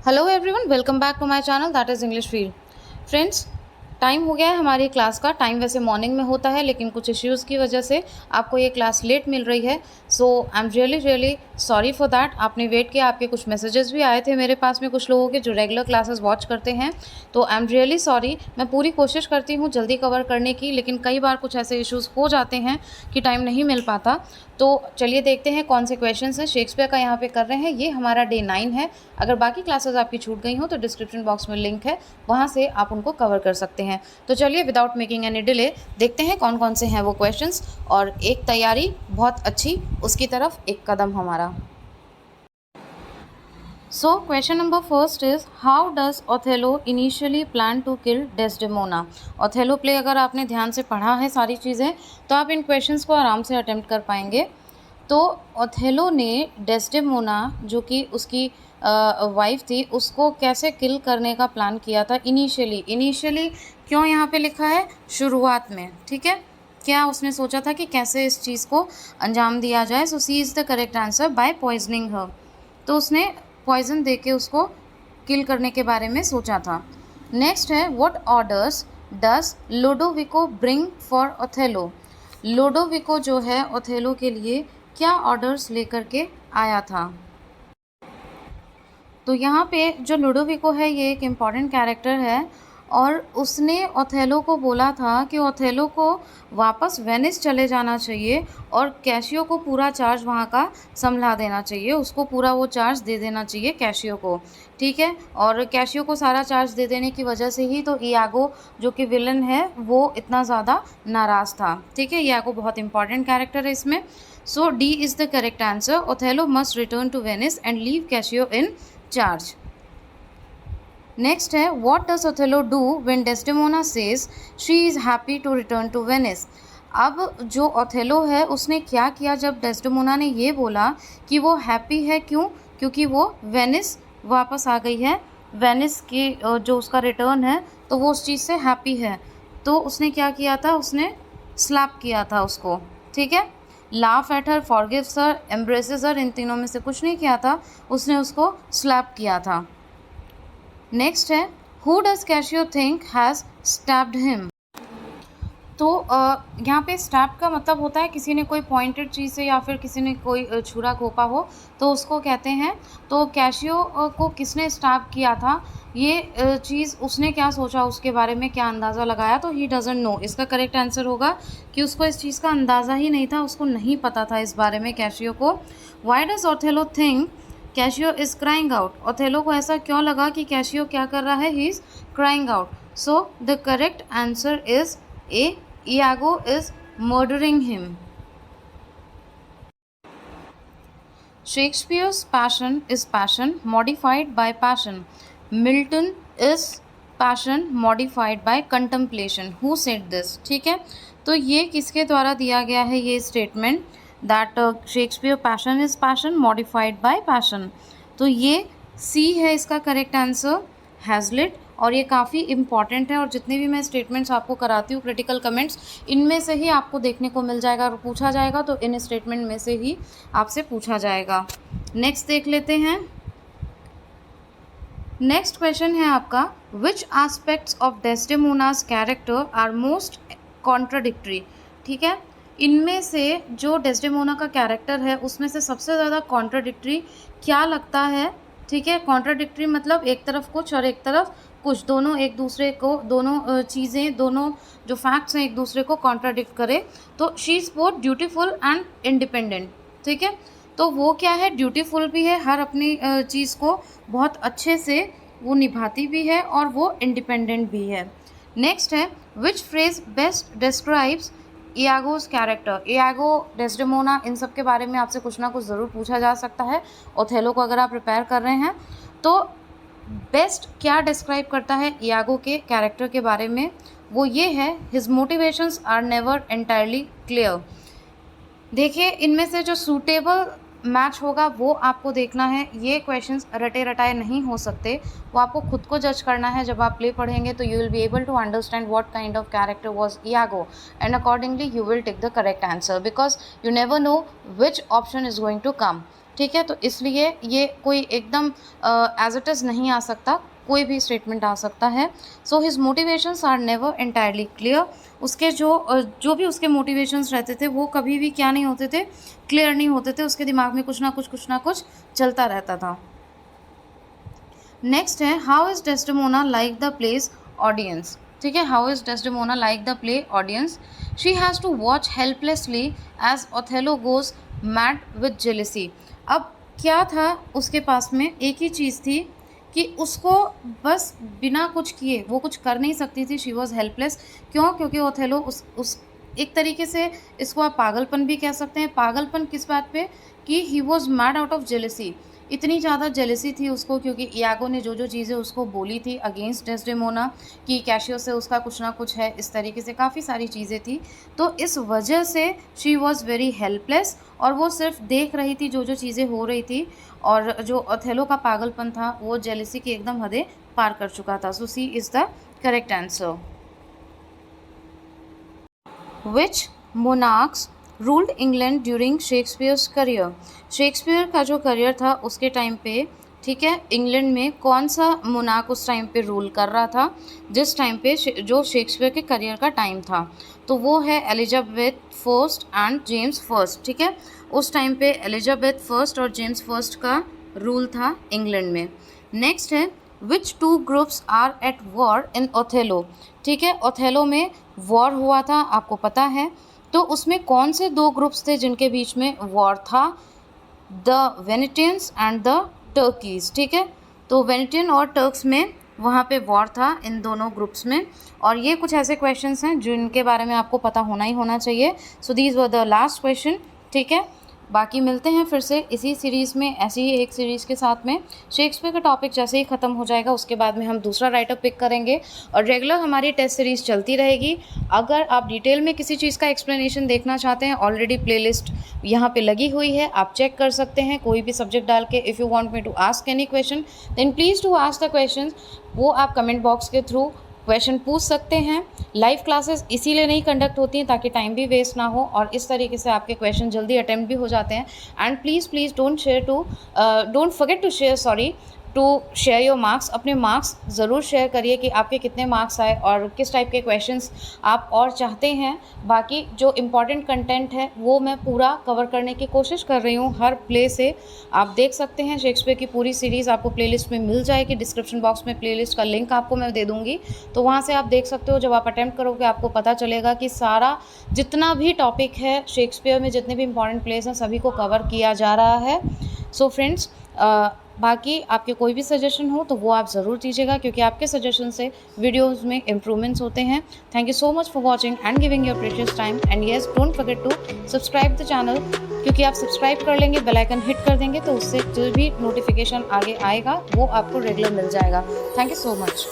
Hello everyone, welcome back to my channel that is English field. Friends, time हो गया है हमारी class का। टाइम वैसे मॉर्निंग में होता है, लेकिन कुछ इश्यूज़ की वजह से आपको ये क्लास लेट मिल रही है। So I am really sorry for that. आपने वेट किया, आपके कुछ मैसेजेस भी आए थे मेरे पास में कुछ लोगों के जो रेगुलर क्लासेस वॉच करते हैं। तो आई एम रियली सॉरी। मैं पूरी कोशिश करती हूँ जल्दी कवर करने की, लेकिन कई बार कुछ ऐसे इश्यूज़ हो जाते हैं कि टाइम नहीं मिल पाता। तो चलिए देखते हैं कौन से क्वेश्चंस हैं। शेक्सपियर का यहाँ पे कर रहे हैं। ये हमारा डे 9 है। अगर बाकी क्लासेस आपकी छूट गई हो तो डिस्क्रिप्शन बॉक्स में लिंक है, वहाँ से आप उनको कवर कर सकते हैं। तो चलिए विदाउट मेकिंग एनी डिले देखते हैं कौन कौन से हैं वो क्वेश्चंस, और एक तैयारी बहुत अच्छी, उसकी तरफ एक कदम हमारा। So question number first is, how does Othello initially plan to kill Desdemona? Othello play अगर आपने ध्यान से पढ़ा है सारी चीज़ें तो आप इन क्वेश्चंस को आराम से अटेम्प्ट कर पाएंगे। तो ओथेलो ने डेस्डेमोना जो कि उसकी वाइफ थी उसको कैसे किल करने का प्लान किया था इनिशियली क्यों यहाँ पे लिखा है शुरुआत में, ठीक है। क्या उसने सोचा था कि कैसे इस चीज़ को अंजाम दिया जाए। So C is the correct answer, by poisoning her. तो उसने पॉइजन दे के उसको किल करने के बारे में सोचा था। नेक्स्ट है, what orders does Lodovico bring for Othello? Lodovico जो है ओथेलो के लिए क्या ऑर्डर्स लेकर के आया था? तो यहाँ पे जो लुडोविको है ये एक इम्पॉर्टेंट कैरेक्टर है, और उसने ओथेलो को बोला था कि ओथेलो को वापस वेनिस चले जाना चाहिए और कैशियो को पूरा चार्ज वहाँ का संभला देना चाहिए, उसको पूरा वो चार्ज दे देना चाहिए कैशियो को, ठीक है। और कैशियो को सारा चार्ज दे देने की वजह से ही तो इयागो जो कि विलन है वो इतना ज़्यादा नाराज़ था, ठीक है। इयागो बहुत इंपॉर्टेंट कैरेक्टर है इसमें। So D is the correct answer, Othello must return to Venice and leave Cassio in charge. Next है, what does Othello do when Desdemona says she is happy to return to Venice? अब जो Othello है उसने क्या किया जब Desdemona ने ये बोला कि वो हैप्पी है, क्यों? क्योंकि वो वेनिस वापस आ गई है, वेनिस की जो उसका रिटर्न है तो वो उस चीज़ से हैप्पी है। तो उसने क्या किया था, उसने स्लैप किया था उसको, ठीक है। Laugh at her, forgives her, embraces her, इन तीनों में से कुछ नहीं किया था, उसने उसको स्लैप किया था। नेक्स्ट है, who does cashew think has stabbed him? तो यहाँ पे स्टैब का मतलब होता है किसी ने कोई पॉइंटेड चीज़ से या फिर किसी ने कोई छुरा घोंपा हो तो उसको कहते हैं। तो कैशियो को किसने स्टैब किया था, ये चीज़ उसने क्या सोचा, उसके बारे में क्या अंदाज़ा लगाया, तो ही डजंट नो। इसका करेक्ट आंसर होगा कि उसको इस चीज़ का अंदाज़ा ही नहीं था, उसको नहीं पता था इस बारे में कैशियो को। Why does Othello think cashew is crying out? Othello को ऐसा क्यों लगा कि कैशियो क्या कर रहा है, he is crying out. So the correct answer is a, Iago is murdering him. Shakespeare's passion is passion modified by passion. Milton is passion modified by contemplation. Who said this? ठीक है, तो ये किसके द्वारा दिया गया है ये statement, that Shakespeare passion is passion modified by passion? तो ये सी है इसका करेक्ट आंसर, हैजलिट। और ये काफ़ी इंपॉर्टेंट है, और जितने भी मैं स्टेटमेंट्स आपको कराती हूँ क्रिटिकल कमेंट्स, इनमें से ही आपको देखने को मिल जाएगा, और पूछा जाएगा तो इन स्टेटमेंट में से ही आपसे पूछा जाएगा। नेक्स्ट देख लेते हैं। नेक्स्ट क्वेश्चन है आपका, which aspects of Desdemona's character are most contradictory? ठीक है, इनमें से जो डेस्डेमोना का कैरेक्टर है उसमें से सबसे ज़्यादा कॉन्ट्राडिक्टरी क्या लगता है? ठीक है, कॉन्ट्राडिक्टरी मतलब एक तरफ कुछ और एक तरफ कुछ, दोनों एक दूसरे को, दोनों चीज़ें, दोनों जो फैक्ट्स हैं एक दूसरे को कॉन्ट्राडिक्ट करे। तो she is both dutiful and independent, ठीक है। तो वो क्या है, ड्यूटीफुल भी है, हर अपनी चीज़ को बहुत अच्छे से वो निभाती भी है, और वो इंडिपेंडेंट भी है। नेक्स्ट है, which phrase best describes Iago's character? Iago, Desdemona, इन सब के बारे में आपसे कुछ ना कुछ ज़रूर पूछा जा सकता है ओथेलो को अगर आप प्रिपेयर कर रहे हैं। तो बेस्ट क्या डिस्क्राइब करता है इयागो के कैरेक्टर के बारे में, वो ये है, his motivations are never entirely clear. देखिए, इनमें से जो सूटेबल मैच होगा वो आपको देखना है। ये क्वेश्चंस रटे रटाए नहीं हो सकते, वो आपको खुद को जज करना है। जब आप प्ले पढ़ेंगे तो you will be able to understand what kind of character was Iago, and accordingly you will take the correct answer, because you never know which option is going to come, ठीक है, तो इसलिए ये कोई एकदम as it is नहीं आ सकता, कोई भी स्टेटमेंट आ सकता है। So his motivations are never entirely clear, उसके जो भी उसके मोटिवेशंस रहते थे वो कभी भी क्या नहीं होते थे, क्लियर नहीं होते थे, उसके दिमाग में कुछ ना कुछ चलता रहता था। नेक्स्ट है how is Desdemona like the play's audience. ठीक है, how is Desdemona like the play audience. She has to watch helplessly as Othello goes mad with jealousy. अब क्या था उसके पास में, एक ही चीज़ थी कि उसको बस बिना कुछ किए वो कुछ कर नहीं सकती थी। She was helpless. क्यों? क्योंकि ओथेलो उस एक तरीके से इसको आप पागलपन भी कह सकते हैं। पागलपन किस बात पे? कि he was mad out of jealousy. इतनी ज़्यादा जेलसी थी उसको, क्योंकि इयागो ने जो चीज़ें उसको बोली थी अगेंस्ट डेस्डेमोना कि कैशियो से उसका कुछ ना कुछ है, इस तरीके से काफ़ी सारी चीज़ें थी। तो इस वजह से शी वॉज़ वेरी हेल्पलेस, और वो सिर्फ देख रही थी जो चीज़ें हो रही थी, और जो ओथेलो का पागलपन था वो जेलसी की एकदम हदें पार कर चुका था। So C is the correct answer. Which monarchs ruled England during Shakespeare's career. Shakespeare का जो करियर था उसके टाइम पे, ठीक है, इंग्लैंड में कौन सा मोनार्क उस टाइम पे रूल कर रहा था, जिस टाइम पे जो शेक्सपियर के करियर का टाइम था? तो वो है Elizabeth first and James first. ठीक है, उस टाइम पे एलिजाबेथ फर्स्ट और जेम्स फर्स्ट का रूल था इंग्लैंड में। नेक्स्ट है which two groups are at war in Othello. ठीक है, ओथेलो में वॉर हुआ था, आपको पता है, तो उसमें कौन से दो ग्रुप्स थे जिनके बीच में वॉर था? The Venetians and the Turkeys. ठीक है, तो वेनेटियन और टर्क्स में वहाँ पे वॉर था इन दोनों ग्रुप्स में। और ये कुछ ऐसे क्वेश्चंस हैं जिनके बारे में आपको पता होना ही होना चाहिए। So these were the last question. ठीक है, बाकी मिलते हैं फिर से इसी सीरीज़ में, ऐसी ही एक सीरीज़ के साथ में। शेक्सपियर का टॉपिक जैसे ही ख़त्म हो जाएगा उसके बाद में हम दूसरा राइटर पिक करेंगे, और रेगुलर हमारी टेस्ट सीरीज़ चलती रहेगी। अगर आप डिटेल में किसी चीज़ का एक्सप्लेनेशन देखना चाहते हैं, ऑलरेडी प्लेलिस्ट यहाँ पे लगी हुई है, आप चेक कर सकते हैं कोई भी सब्जेक्ट डाल के। If you want me to ask any question then please to ask the question, वो आप कमेंट बॉक्स के थ्रू क्वेश्चन पूछ सकते हैं। लाइव क्लासेस इसीलिए नहीं कंडक्ट होती हैं ताकि टाइम भी वेस्ट ना हो, और इस तरीके से आपके क्वेश्चन जल्दी अटेम्प्ट भी हो जाते हैं। And please don't forget to share to share your marks. अपने मार्क्स ज़रूर शेयर करिए कि आपके कितने मार्क्स आए और किस टाइप के क्वेश्चंस आप और चाहते हैं। बाकी जो इम्पॉर्टेंट कंटेंट है वो मैं पूरा कवर करने की कोशिश कर रही हूँ हर प्ले से। आप देख सकते हैं शेक्सपियर की पूरी सीरीज़ आपको प्लेलिस्ट में मिल जाएगी। डिस्क्रिप्शन बॉक्स में प्लेलिस्ट का लिंक आपको मैं दे दूँगी, तो वहाँ से आप देख सकते हो। जब आप अटैम्प्ट करोगे आपको पता चलेगा कि सारा जितना भी टॉपिक है शेक्सपियर में, जितने भी इंपॉर्टेंट प्लेस हैं, सभी को कवर किया जा रहा है। सो फ्रेंड्स, बाकी आपके कोई भी सजेशन हो तो वो आप ज़रूर दीजिएगा, क्योंकि आपके सजेशन से वीडियोस में इम्प्रूवमेंट्स होते हैं। Thank you so much for watching and giving your precious time. And yes, don't forget to subscribe the channel, क्योंकि आप सब्सक्राइब कर लेंगे, बेल आइकन हिट कर देंगे, तो उससे जो भी नोटिफिकेशन आगे आएगा वो आपको रेगुलर मिल जाएगा। Thank you so much.